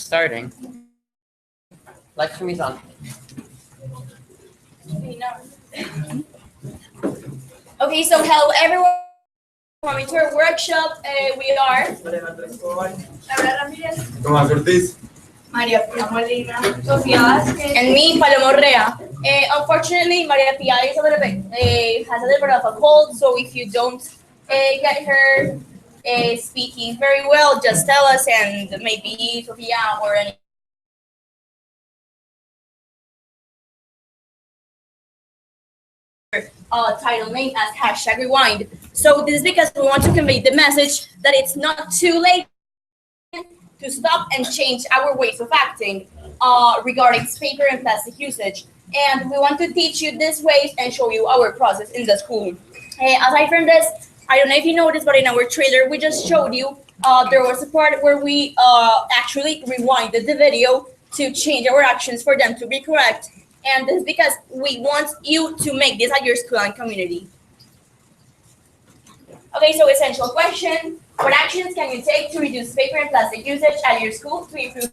starting. Lakshmi's on. Okay, so hello everyone. Coming to our workshop, we are Laura Ramirez, Tomás Ortiz. Maria Pia Molina, Sofia Vázquez, and me, Paloma Rea. Unfortunately, Maria Pia is a little bit has a little bit of a cold, so if you don't get her speaking very well, just tell us, and maybe Sofia or any title name as #rewind. So this is because we want to convey the message that it's not too late to stop and change our ways of acting regarding paper and plastic usage. And we want to teach you these ways and show you our process in the school. Aside from this, I don't know if you noticed, but in our trailer we just showed you, there was a part where we actually rewinded the video to change our actions for them to be correct. And this is because we want you to make this at your school and community. Okay, so essential question. What actions can you take to reduce paper and plastic usage at your school to improve?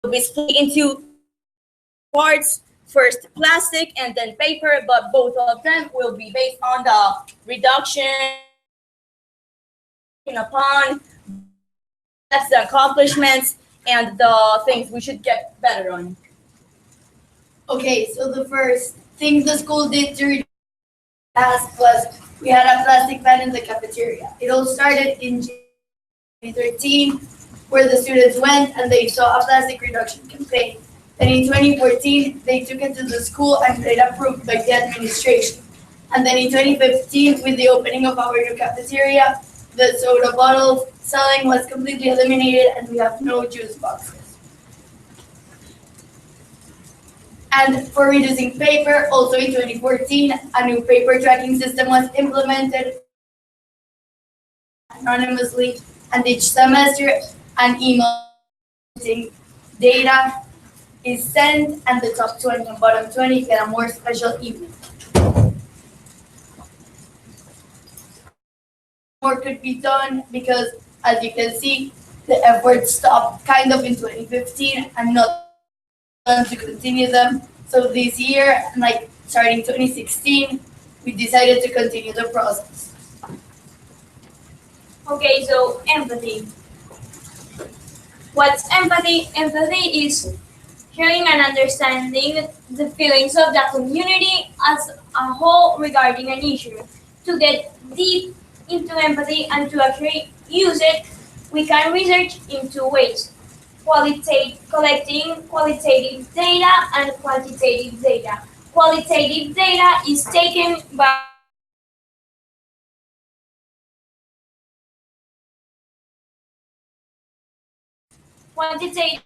Will be split into parts, first plastic and then paper, but both of them will be based on the reduction upon that's the accomplishments and the things we should get better on. Okay, so the first thing the school did to reduce plastic was we had a plastic ban in the cafeteria. It all started in 2013, where the students went and they saw a plastic reduction campaign. Then in 2014, they took it to the school and it approved by the administration. And then in 2015, with the opening of our new cafeteria, the soda bottles selling was completely eliminated and we have no juice boxes. And for reducing paper, also in 2014, a new paper tracking system was implemented anonymously, and each semester an email data is sent and the top 20 and bottom 20 get a more special email. More could be done because, as you can see, the efforts stopped kind of in 2015 and not done to continue them. So this year, like starting 2016, we decided to continue the process. Okay, so empathy. What's empathy? Empathy is hearing and understanding the feelings of the community as a whole regarding an issue. To get deep into empathy and to actually use it, we can research in two ways. Collecting qualitative data and quantitative data. Qualitative data is taken by quantitative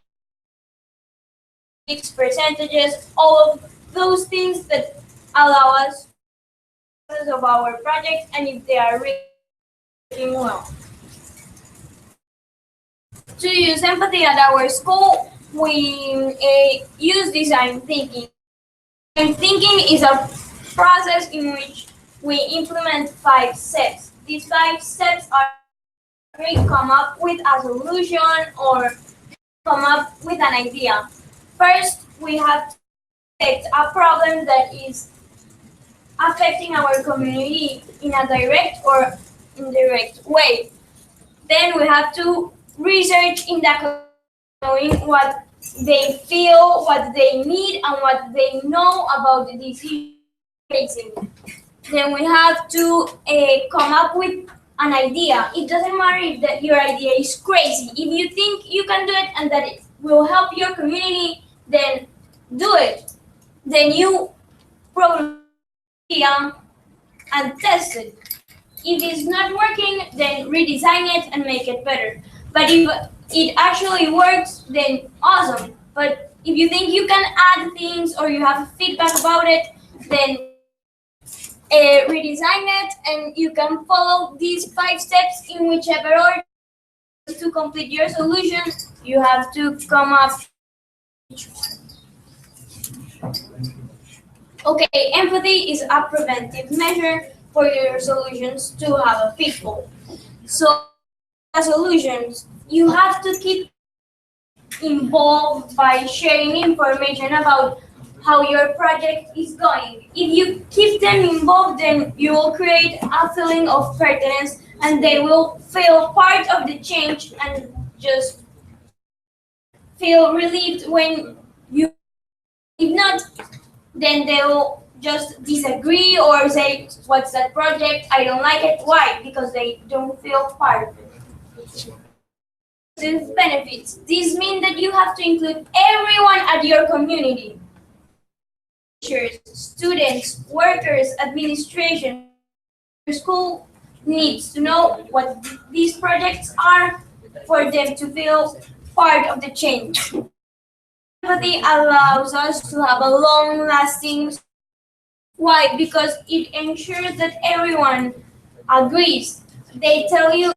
percentages, all of those things that allow us of our project and if they are working well. To use empathy at our school, we use design thinking. Design thinking is a process in which we implement 5 steps. These 5 steps are come up with a solution or come up with an idea. First, we have to detect a problem that is affecting our community in a direct or indirect way. Then we have to research in the knowing what they feel, what they need, and what they know about the disease facing. Then we have to come up with an idea. It doesn't matter if that your idea is crazy. If you think you can do it and that it will help your community, then do it. Then you program and test it. If it's not working, then redesign it and make it better. But if it actually works, then awesome. But if you think you can add things or you have feedback about it, then redesign it and you can follow these 5 steps in whichever order to complete your solution. You have to come up. Okay, empathy is a preventive measure for your solutions to have a pitfall. So, solutions, you have to keep involved by sharing information about how your project is going. If you keep them involved, then you will create a feeling of pertinence and they will feel part of the change and just feel relieved when you, if not, then they will just disagree or say, what's that project? I don't like it. Why? Because they don't feel part of it. Benefits. These mean that you have to include everyone at your community. Teachers, students, workers, administration. Your school needs to know what these projects are for them to feel part of the change. Empathy allows us to have a long-lasting. Why? Because it ensures that everyone agrees. They tell you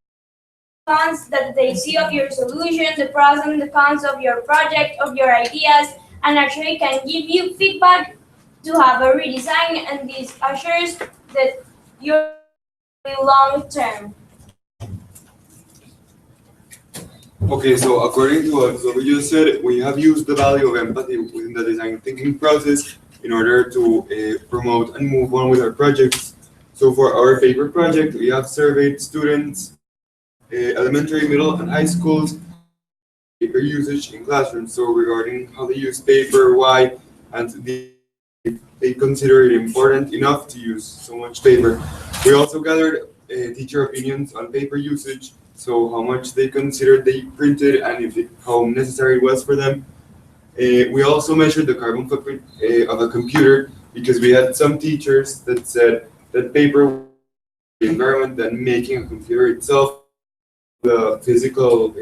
cons that they see of your solution, the pros and the cons of your project, of your ideas, and actually can give you feedback to have a redesign, and this assures that you're long term. Okay, so according to what Zoe just said, we have used the value of empathy within the design thinking process in order to promote and move on with our projects. So for our paper project, we have surveyed students, elementary, middle, and high schools, paper usage in classrooms. So regarding how they use paper, why, and they consider it important enough to use so much paper. We also gathered teacher opinions on paper usage, so how much they considered they printed and how necessary it was for them. We also measured the carbon footprint of a computer because we had some teachers that said that paper was the environment than making a computer itself. The physical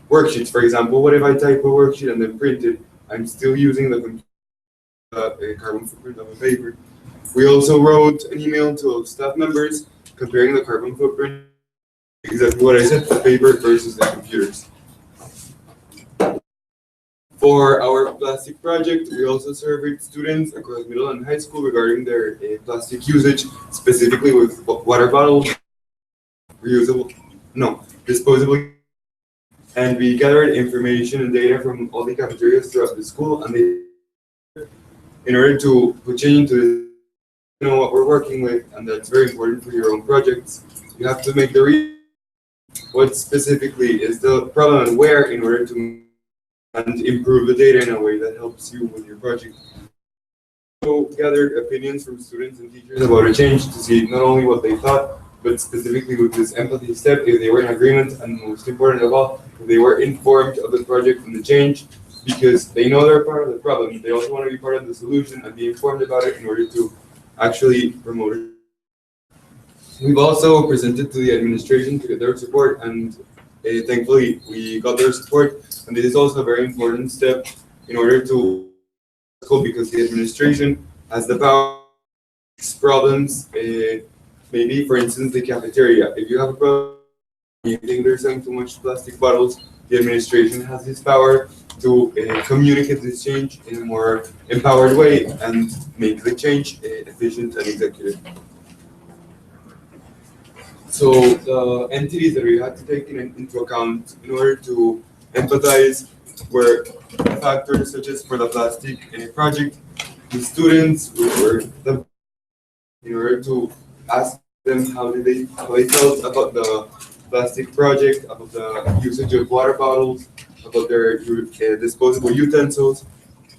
worksheets, for example, what if I type a worksheet and then print it? I'm still using the carbon footprint of a paper. We also wrote an email to staff members comparing the carbon footprint, exactly what I said, the paper versus the computers. For our plastic project, we also surveyed students across middle and high school regarding their plastic usage, specifically with water bottles, disposable. And we gathered information and data from all the cafeterias throughout the school, and in order to put change into this, you know what we're working with, and that's very important for your own projects. You have to make the what specifically is the problem and where in order to and improve the data in a way that helps you with your project. So gathered opinions from students and teachers about a change to see not only what they thought, but specifically with this empathy step, if they were in agreement, and most important of all, if they were informed of the project and the change, because they know they're part of the problem. They also want to be part of the solution and be informed about it in order to actually promote it. We've also presented to the administration to get their support, and thankfully we got their support. And this is also a very important step in order to school, because the administration has the power to fix problems. Maybe, for instance, the cafeteria. If you have a problem, you think they're selling too much plastic bottles, the administration has this power to communicate this change in a more empowered way and make the change efficient and executed. So the entities that we had to take into account in order to empathize were factors such as for the plastic project, the students were in order to ask them how they felt about the plastic project, about the usage of water bottles, about their disposable utensils.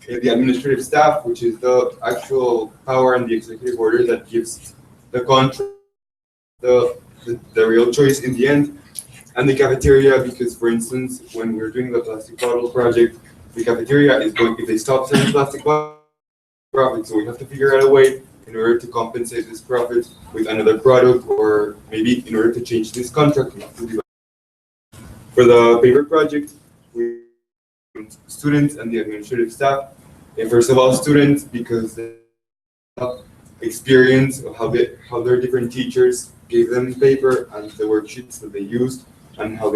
The administrative staff, which is the actual power and the executive order that gives the control, the real choice in the end, and the cafeteria, because for instance, when we're doing the plastic bottle project, the cafeteria is going, if they stop selling plastic bottles, profit, so we have to figure out a way in order to compensate this profit with another product, or maybe in order to change this contract. For the paper project, we students and the administrative staff. And first of all, students, because they have experience of how their different teachers gave them paper and the worksheets that they used, and how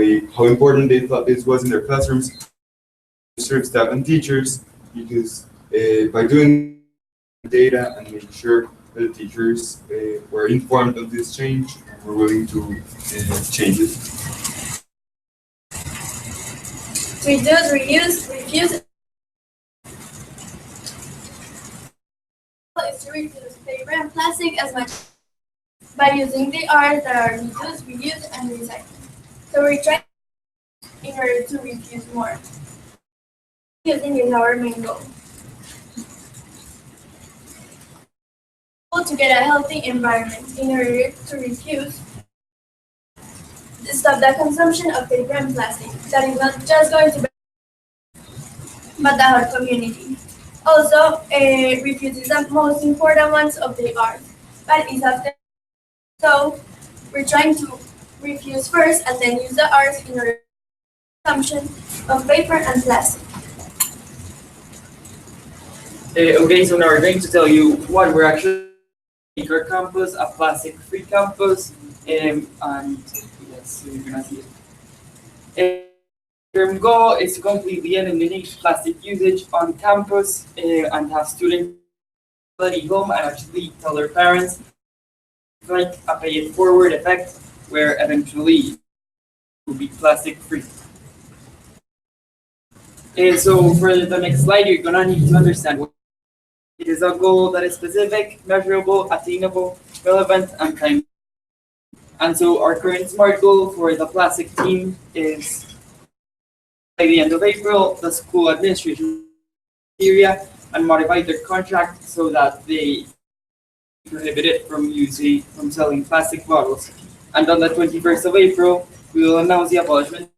important they thought this was in their classrooms. Administrative staff and teachers, because by doing data and making sure the teachers were informed of this change and were willing to change it. Reduce, reuse, refuse. Is to reduce paper and plastic as much by using the R's that are reduce, reuse, and recycle. So we're trying in order to refuse more. Using is our main goal. To get a healthy environment in order to refuse stop the consumption of paper and plastic. That is not just going to be but the whole community. Also, refuse is the most important ones of the art, but it's often so we're trying to refuse first and then use the arts in order to consumption of paper and plastic. Okay, so now we're going to tell you what we're actually make our campus a plastic-free campus, and yes, so you're gonna see it. Term goal is to completely eliminate plastic usage on campus and have students study home and actually tell their parents, like a pay-it-forward effect, where eventually it will be plastic-free. And so for the next slide, you're gonna need to understand what it is a goal that is specific, measurable, attainable, relevant, and time. And so our current SMART goal for the plastic team is by the end of April, the school administration area and modify their contract so that they prohibit it from selling plastic bottles. And on the 21st of April, we will announce the abolishment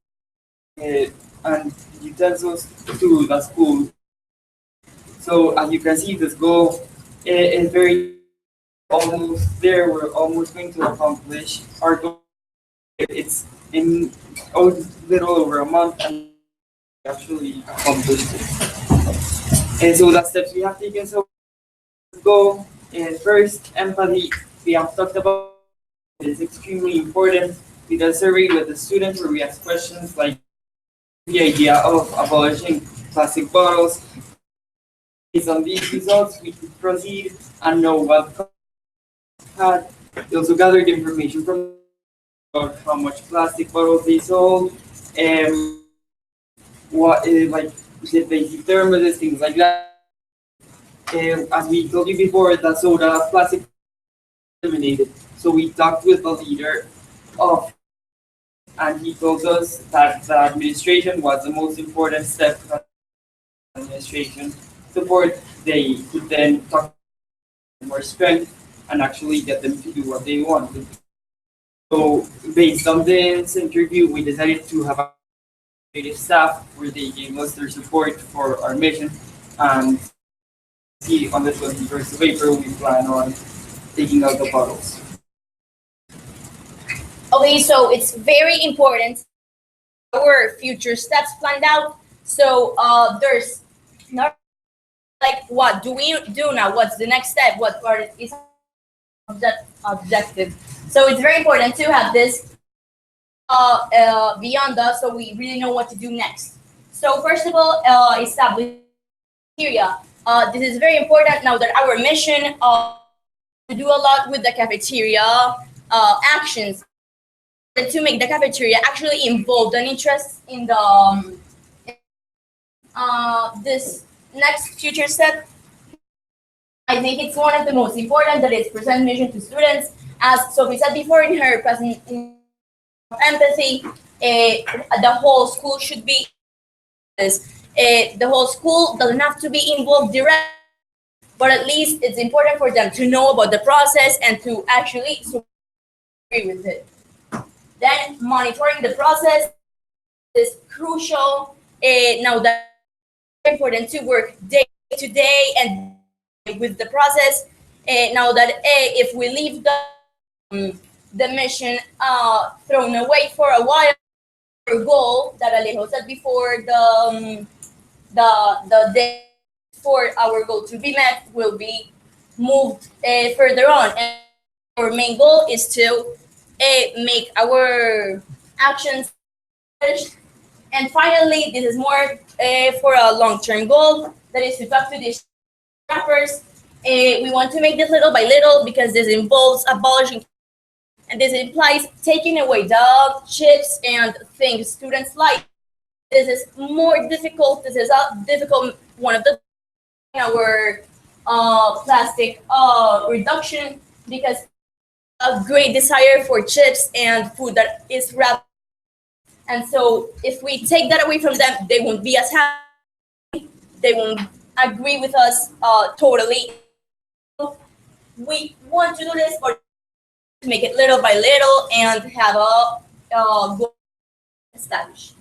and utensils to the school. So as you can see, this goal is very almost there. We're almost going to accomplish our goal. It's in a little over a month and actually accomplished it. And so the steps we have taken so go first, empathy. We have talked about it is extremely important. We did a survey with the students where we asked questions like the idea of abolishing plastic bottles. Based on these results, we could proceed and know what had. We also gathered information from about how much plastic bottles they sold, what like the basic thermoses, things like that. As we told you before, the soda plastic eliminated. So we talked with the leader of, and he told us that the administration was the most important step. Administration support, they could then talk more strength and actually get them to do what they wanted. So based on this interview, we decided to have a creative staff where they gave us their support for our mission. And see on the 21st of April, we plan on taking out the bottles. Okay, so it's very important our future steps planned out. So there's not like what do we do now? What's the next step? What part is objective? So it's very important to have this beyond us, so we really know what to do next. So first of all, establish criteria. This is very important now that our mission to do a lot with the cafeteria actions to make the cafeteria actually involved an interest in the this next future step. I think it's one of the most important that is present mission to students. As Sophie said before in her presentation, empathy, the whole school should be this. The whole school doesn't have to be involved directly, but at least it's important for them to know about the process and to actually agree with it. Then monitoring the process is crucial. Now that it's important to work day to day and with the process. Now that if we leave the mission thrown away for a while, our goal that Alejo said before, the day for our goal to be met will be moved further on. And our main goal is to make our actions. And finally, this is more for a long-term goal, that is to talk to these rappers We want to make this little by little because this involves abolishing, and this implies taking away the chips and things students like. This is more difficult. This is a difficult one of the our plastic reduction because a great desire for chips and food that is wrapped. And so if we take that away from them, they won't be as happy. They won't agree with us totally. We want to do this, but to make it little by little and have a goal established.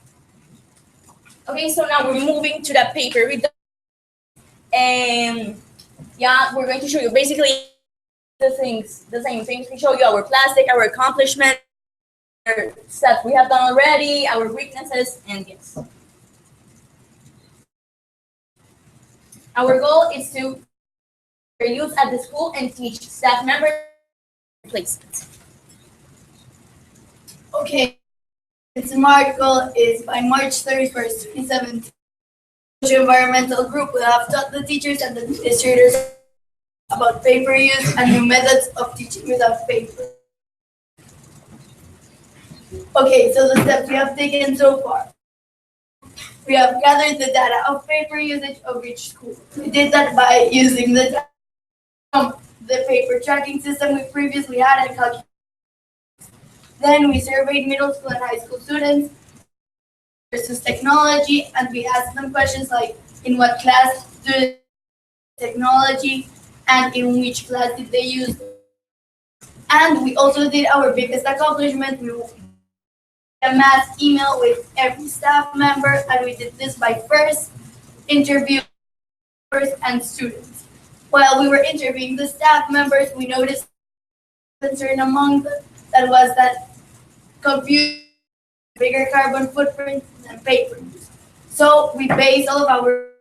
Okay, so now we're moving to the paper reduction. And yeah, we're going to show you basically the same things. We show you our plastic, our accomplishments, our stuff we have done already, our weaknesses, and yes. Our goal is to use at the school and teach staff members placement. Okay, its article is by March 31st, 2017. The environmental group will have taught the teachers and the administrators about paper use and new methods of teaching without paper. Okay, so the steps we have taken so far. We have gathered the data of paper usage of each school. We did that by using the data from the paper tracking system we previously had and calculated. Then we surveyed middle school and high school students versus technology, and we asked them questions like, in what class do they technology, and in which class did they use it? And we also did our biggest accomplishment. We a mass email with every staff member, and we did this by first interviewing and students. While we were interviewing the staff members, we noticed concern among them that was that computer bigger carbon footprint than paper use. So we based all of our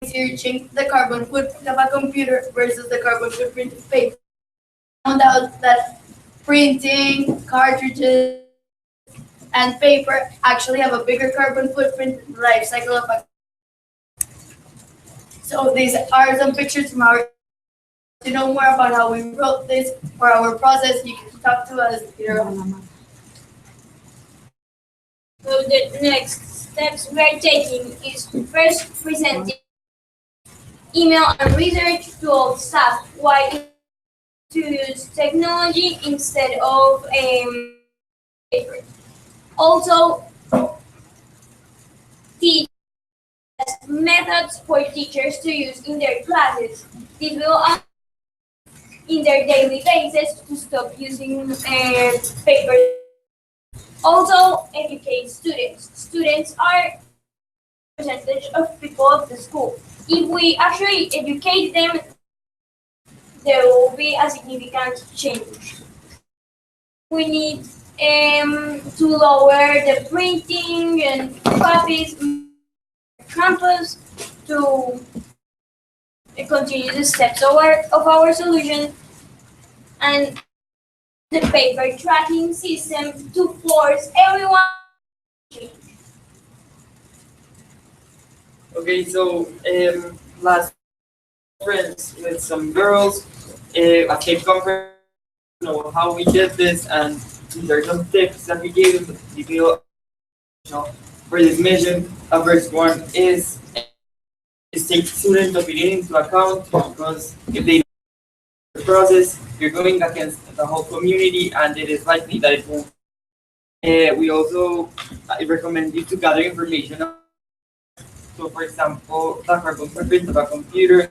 researching the carbon footprint of a computer versus the carbon footprint of paper. Found out that printing, cartridges, and paper actually have a bigger carbon footprint than the life cycle of a. So these are some pictures from our. To know more about how we wrote this or our process, you can talk to us later on. So the next steps we are taking is first presenting email and research to all staff why to use technology instead of paper. Also, teach methods for teachers to use in their classes. This will in their daily basis to stop using paper. Also, educate students. Students are percentage of people of the school. If we actually educate them, there will be a significant change. We need to lower the printing and copies campus to continue the steps of our solution, and the paper tracking system to force everyone to change. Okay, so last conference with some girls at Cape Conference, you know how we did this, and these are some tips that we gave them. We feel for this mission. The first one is take student opinion into account, because if they the process, you're going against the whole community, and it is likely that it won't. We also recommend you to gather information. So, for example, the carbon footprint of a computer.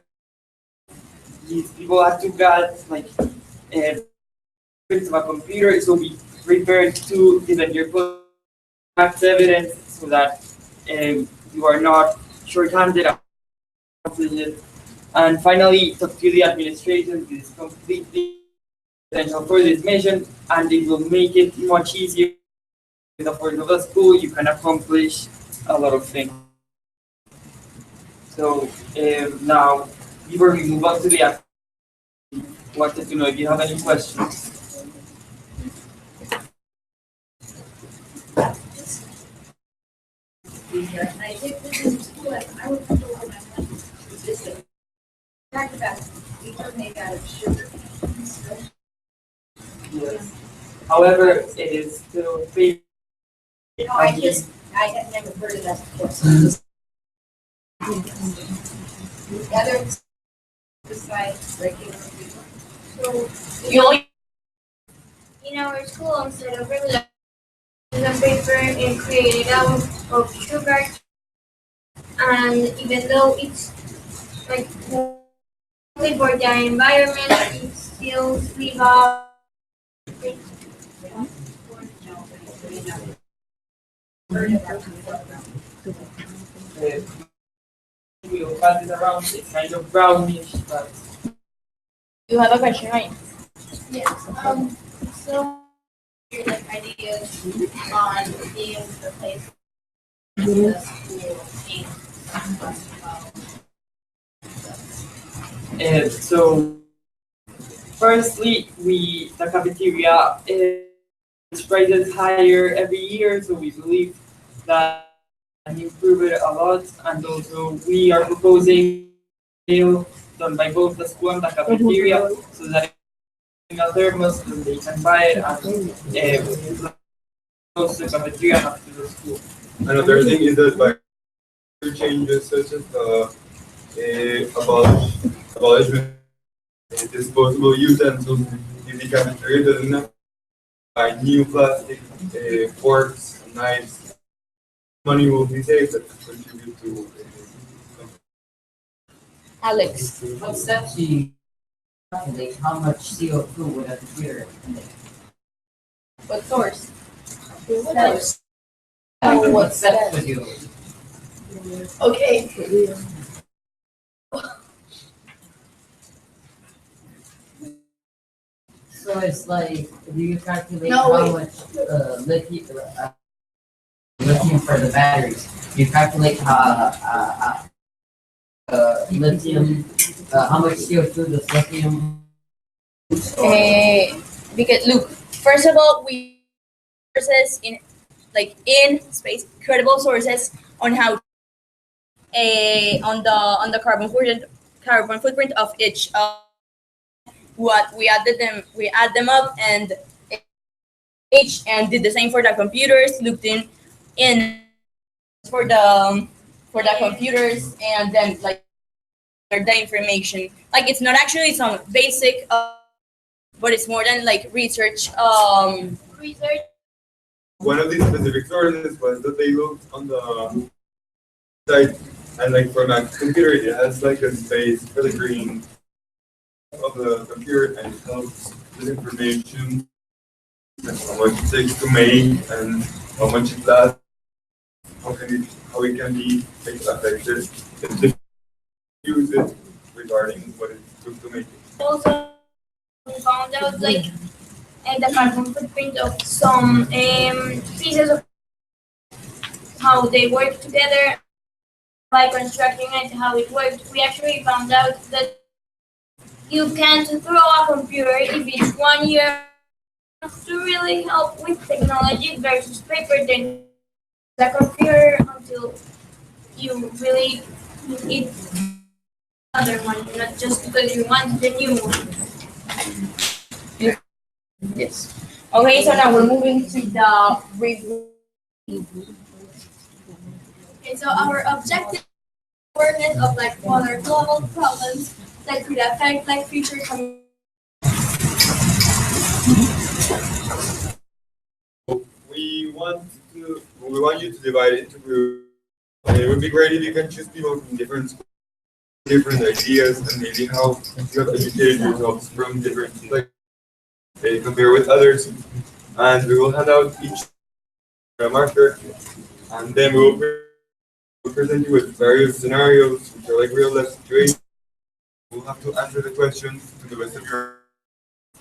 These people have to get like footprint of a computer, so be prepared to defend your facts evidence so that you are not short-handed. And finally, talk to the administration. This is completely essential for this mission, and it will make it much easier. With the support of the school, you can accomplish a lot of things. So now, before we move on to the act, I wanted to know if you have any questions. I did this in school, and I would talk about it. Talk about it. However, it is still favorable. No, I had never heard of that before. The other besides regular people. So You only in our school, instead of regular the paper and created out of sugar, and even though it's like only for the environment, it still leave out. We'll pass it around. It's kind of brownish, but you have a question, right? Yes, so your like ideas on being the place the school so firstly, the cafeteria is prices higher every year, so we believe that can improve it a lot, and also we are proposing sale done by both the school and the cafeteria, so that in a thermos, then they can buy it and close the cafeteria and after the school. Another thing is that by changes such as abolishment disposable utensils in the cafeteria doesn't have to buy new plastic forks and knives. Money will be saved that contribute to Alex. What steps do you calculate how much CO2 would appear? What source? Steps. What steps would you? Okay, So it's like, do you calculate No, how wait. much lithium for the batteries? Do you calculate lithium, how much CO2 does lithium? Because look, first of all, we sources in space credible sources on how on the carbon footprint of each what we add them up and each and did the same for the computers, looked in for the computers, and then like the information, like it's not actually some basic but it's more than like research. Research. one of these specific sources was that they looked on the site and like for my computer it has like a space for the green of the computer and it helps with information and how much it takes to make and how much it lasts, how it can be like, affected if they use it regarding what it took to make it. Also found out like the carbon footprint of some pieces of how they work together by constructing it, how it worked. We actually found out that you can't throw a computer if it's 1 year to really help with technology versus paper, then the computer until you really need other one, not just because you want the new one. Yes. Okay, so now we're moving to the review. Okay, so our objective is awareness of like water global problems that could affect like future communities. We want you to divide it into groups. It would be great if you can choose people from different schools, different ideas, and maybe how you have educated yourselves from different like they compare with others. And we will hand out each a marker, and then we'll present you with various scenarios which are like real life situations. We'll have to answer the questions to the best of your.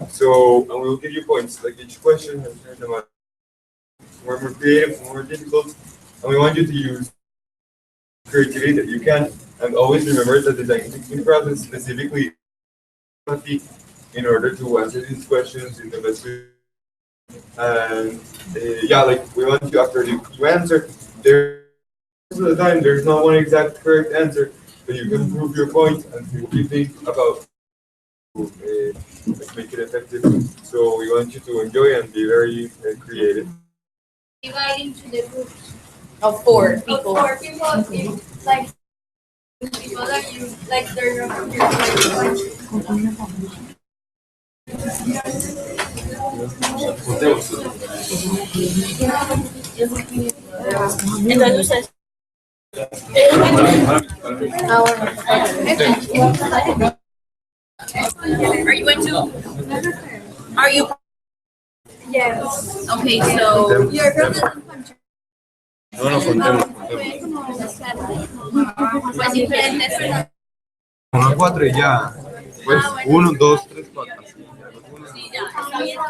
So, and we'll give you points. Like each question has turned them out more creative, more difficult, and we want you to use creativity that you can. And always remember that the thinking process specifically in order to answer these questions in the best way. And yeah, like we want you after you answer, there most of the time there's not one exact correct answer, but you can prove your point and see what you think about make it effective. So we want you to enjoy and be very creative. Divide into the groups Of four of people. 4 people, if, like people that you like they're not from your country. Entonces, are you going to? Are you? Yes. Okay, so You're from the country. No, no, contemos. pues diferentes. Uno, cuatro y ya. Pues uno, dos, tres, cuatro. Sí, ya, está bien.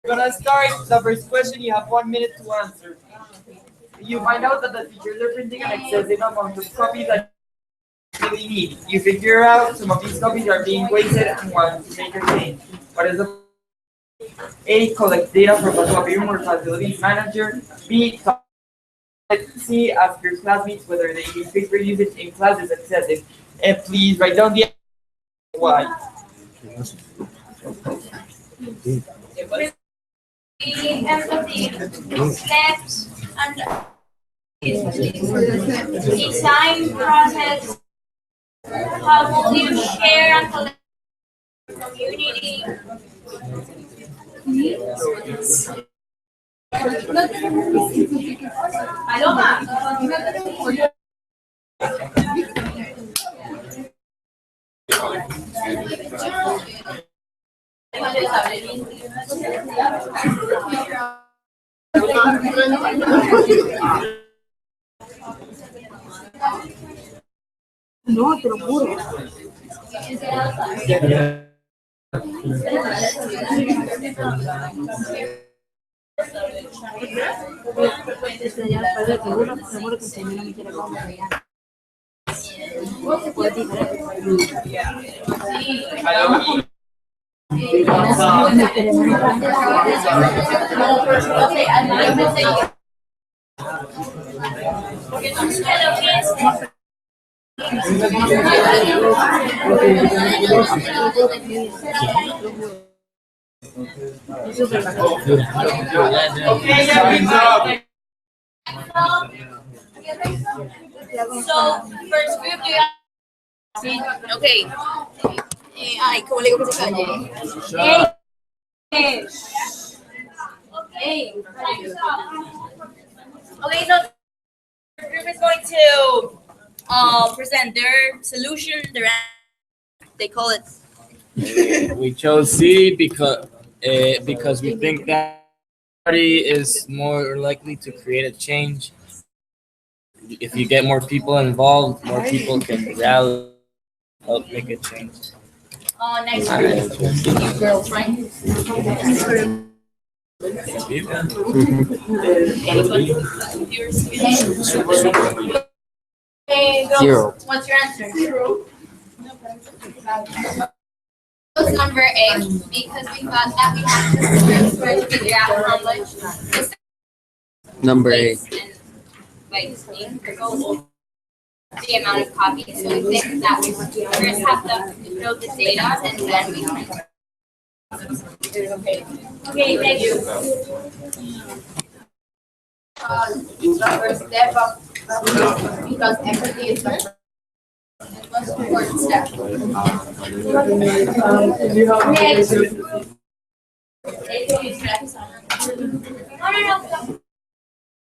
We're gonna start the first question. You have 1 minute to answer. You find out that the teachers are printing an excessive amount of copies that you really need. You figure out some of these copies are being wasted and want to make a change. What is the A, collect data from a copy room or facilities manager. B, C, ask your classmates whether they use paper usage in class is excessive. And please write down the why. Empathy, steps, and design process. How will you share and collect community? No, te lo juro. Seguro que si no me quiere vamos allá. So, first group, do you have... Sí, okay. Ay, ¿cómo le digo que se calle? Hey. Okay, so the group is going to present their solution, their they call it. We chose C because we think that party is more likely to create a change. If you get more people involved, more people can rally, help make a change. Next group. Girlfriend. Hey, girls, Zero. what's your answer? was number 8 because we thought that we had to first figure out how much Number space and like the amount of copies. So we think that we first have to build the data and then we can. Okay, thank you. It's the first step of because equity is the most important step.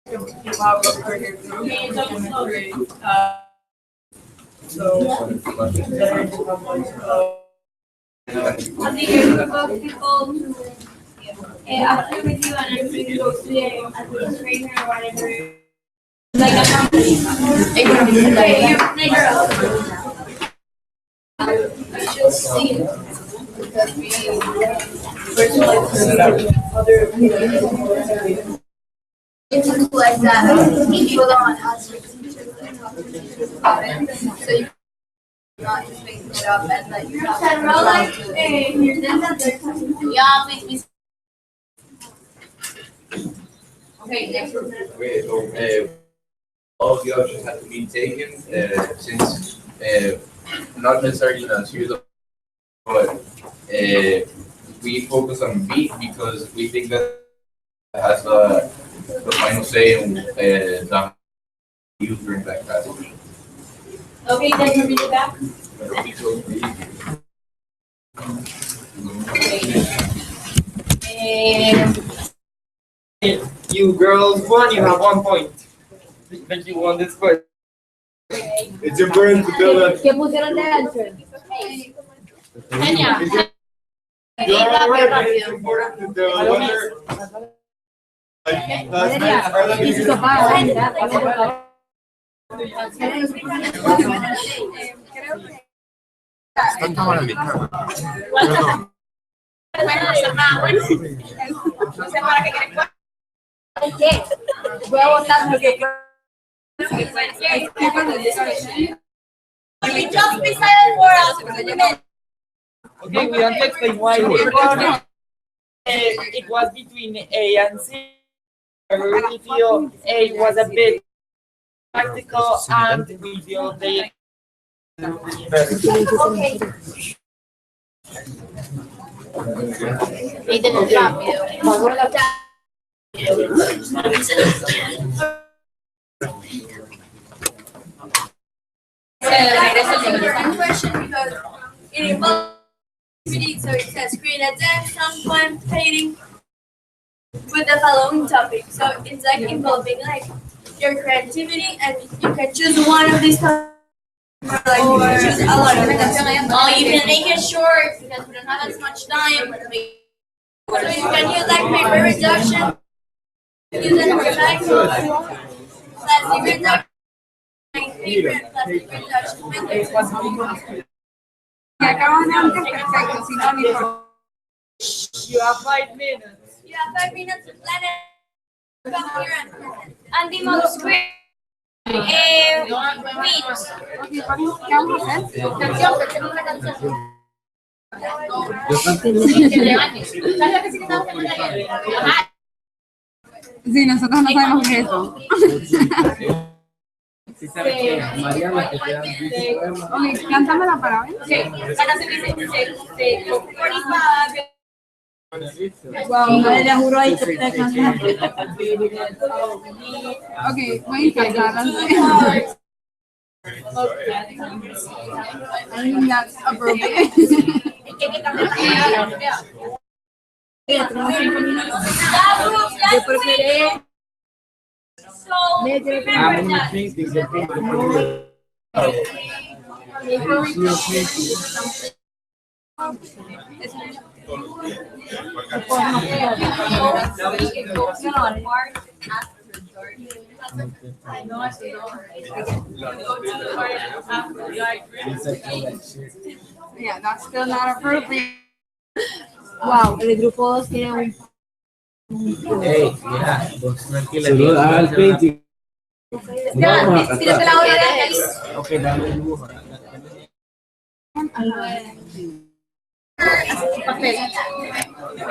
I think a group of people to after with you and everything go to the administrator or whatever. Like a company. I just see it because we first like to see other opinions. It's like that. People don't want to ask your teachers and talk to teachers about it. So you not just making it up and like you're not yeah, please. Okay, next one. Okay, so all of the options have to be taken since not necessarily in a series of, but we focus on B because we think that has the final say in the use during that class. Okay, then you read it back. You girls won, you have 1 point. But you won this question. It's important to tell that ¿Qué pusieron de answer? Genial. it's important to tell whether classmates are the Están tomando mi cámara. ¿Qué? Voy a votar porque Just be silent for us. Okay, we don't explain why it was between A and C. I really feel A was a bit practical and we feel they One question because it involves activity, so it says create a dance sometime painting with the following topic. So it's like involving like your creativity and you can choose one of these topics. Or like choose a lot of them. Well, you can make it short because we don't have as much time. So you can use like paper reduction, use it for plastic reduction, paper and plastic reduction methods. you have 5 minutes. You have 5 minutes to plan it. Come here and present. and the most great wins. Sí, nosotros no sabemos qué es eso. Ok, cántamela para ver. Wow, madre, le juro ahí que te cantas. Ok, voy a intentar. I think that's appropriate. Yo preferí. So remember that. Yeah, that's still not appropriate. Wow, el grupo 2 tiene un. Hey, mira, vos tranquila. Haga el painting. Ok, dame el dibujo.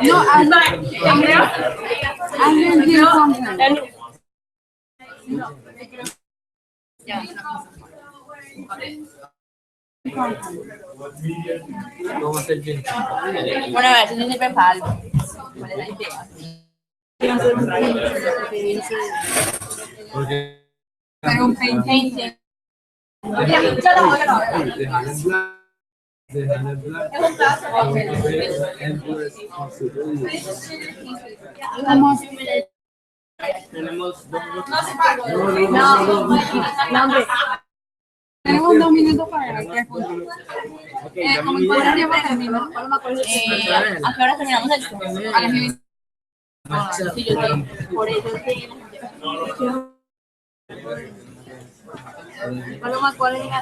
No, I'm gonna do something. Vamos a hacer bien. Bueno, a ver, si no sirve para algo. ¿Cuál es la idea? Porque Hacer un painting. Painting. Vamos. tenemos No, hombre. Tenemos 2 minutos para ver 3 puntos. ¿Cómo cuánto tiempo termina? ¿A qué hora terminamos esto? A las 9. Sí, yo estoy. Por eso es que. Paloma, ¿cuál es la?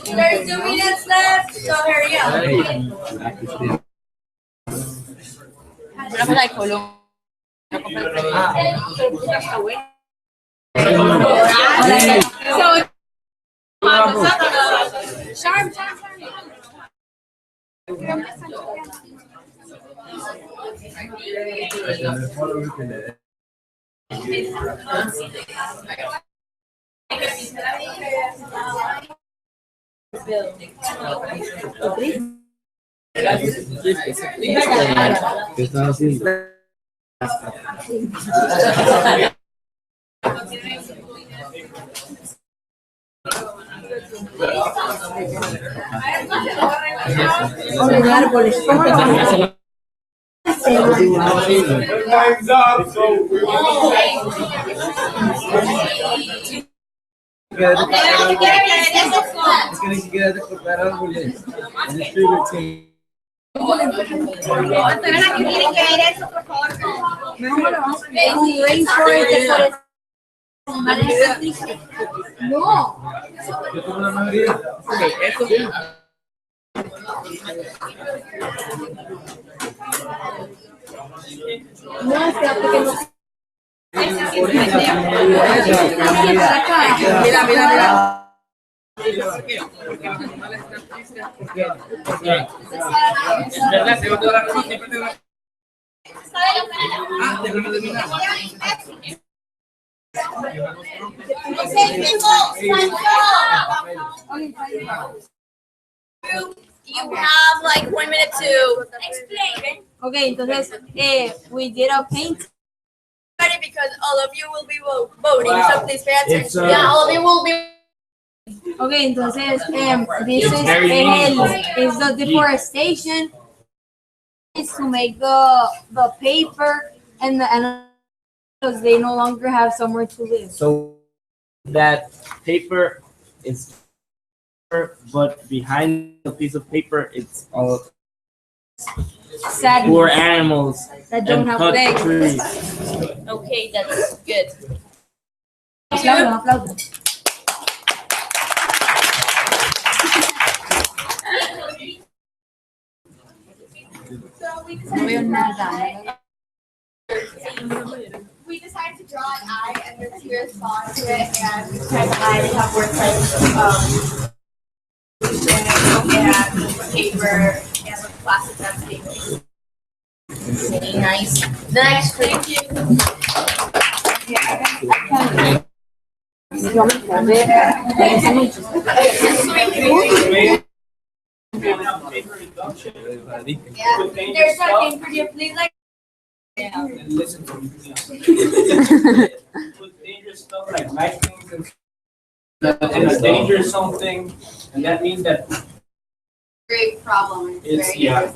There's 2 minutes left, so hurry up. Una cosa de Colombia. ¿Qué estás haciendo? Time's up, so we Es que ni siquiera te cortar árboles. Es el team. Antonella, ¿qué tiene que ver eso, por favor? Un rainforest de forest. No. Yo tengo la mayoría. Ok, eso sí. No, espérate que no. Mira. Es verdad, tengo toda la razón, siempre tengo. Déjame terminar. You have like 1 minute to explain. Okay, entonces, we did a paint. Ready, because all of you will be voting, so please pay attention. It's, Yeah, all of you will be. Okay, entonces, this It's is very is the deforestation. Is to make the paper and because they no longer have somewhere to live. So that paper is, but behind the piece of paper, it's all Sad poor animals that don't and have cut legs. trees. Okay, that's good. Aplaudan, aplaudan. No veo nada. We decided to draw an eye and then to respond to it, and because I have worked and paper and with plastic that's being Really nice. The next thank you. There's something, could you please like? And listen to me. With dangerous stuff like lightning and a dangerous something, and that means that great problem. it's very yeah.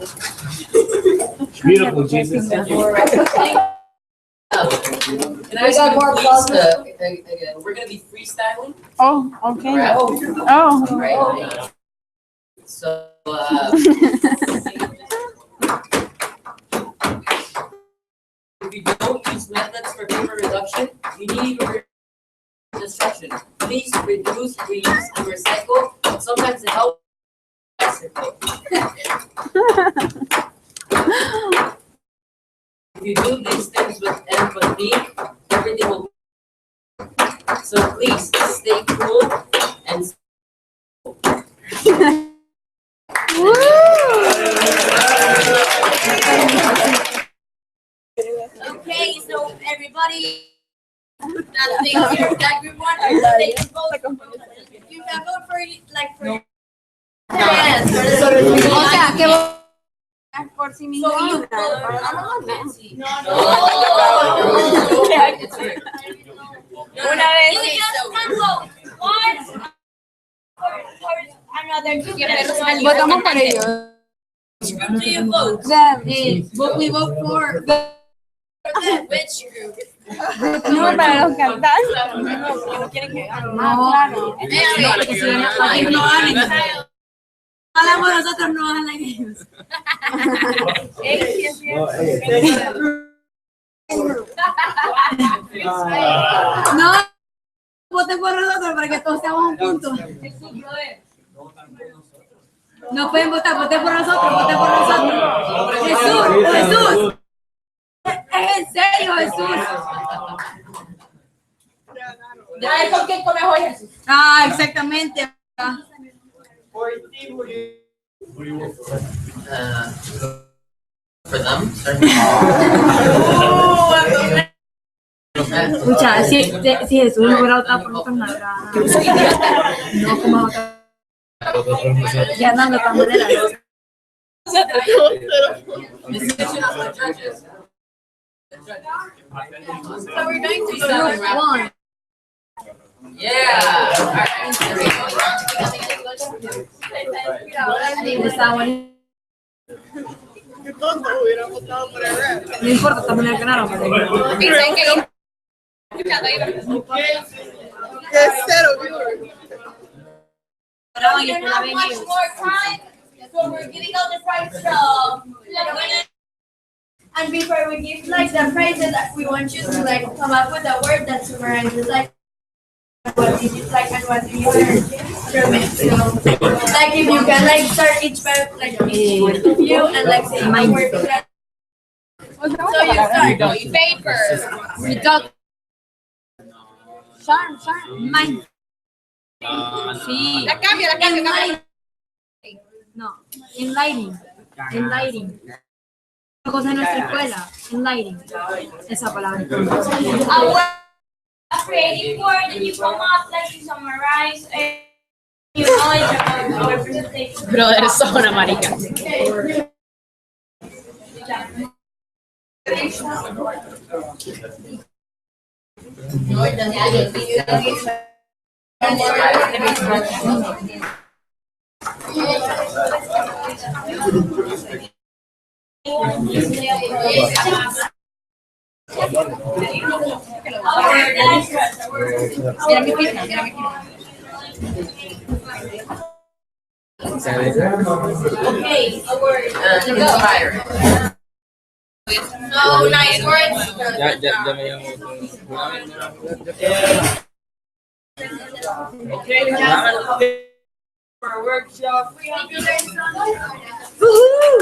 Beautiful, Jesus. Thank you. Can I got more pasta again? We're gonna be freestyling. Oh, okay. Right? Oh. Right. So, if you don't use methods for paper reduction, you need to destruction. Please reduce, reuse, and recycle. Sometimes it helps. If you do these things with empathy, everything will. So please stay cool and. Woo! actually that thing here, that group one, they can vote. You can vote for like for. Yes. O sea, que por si mi So you nombre. Una vez. You just can vote once for another two. Votamos por ellos. Group do you vote? We vote for. Which group? No, para los cantantes. No quieren que claro. Porque si no ganen. Hablamos nosotros, no hablan ellos. No, voten por nosotros para que todos seamos un punto. No pueden votar, voten por nosotros, voten por nosotros. Jesús. Es en serio, Jesús. Ya es con quién come hoy, Jesús. Ah, exactamente. For them? Escucha, si Jesús no hubiera votado por nosotros, no habrá. No, como ya no, de todas maneras. Decision of the judges. So we're going to start round. One. Yeah. Está bueno. No importa, también el ganaron. Dicen que we don't have much more time, so we're giving out the prize And before we give like the prizes, we want you to like come up with a word that summarizes like what did you like and what did you learn from it. So like if you can like start each part like each of you and like say a word. So you start. paper. We talk. Charm. Mind. Sí. La cambia. No. Enlightening. Una cosa en nuestra escuela. Enlightening. Esa palabra. A creative word that you come up like to summarize your knowledge about representation. Brother, sos una marica. Mira mi pizza. Okay, a word. Inspire. No nice words. Ya me llamo. Okay, for a workshop. We hope you learned something. Woohoo!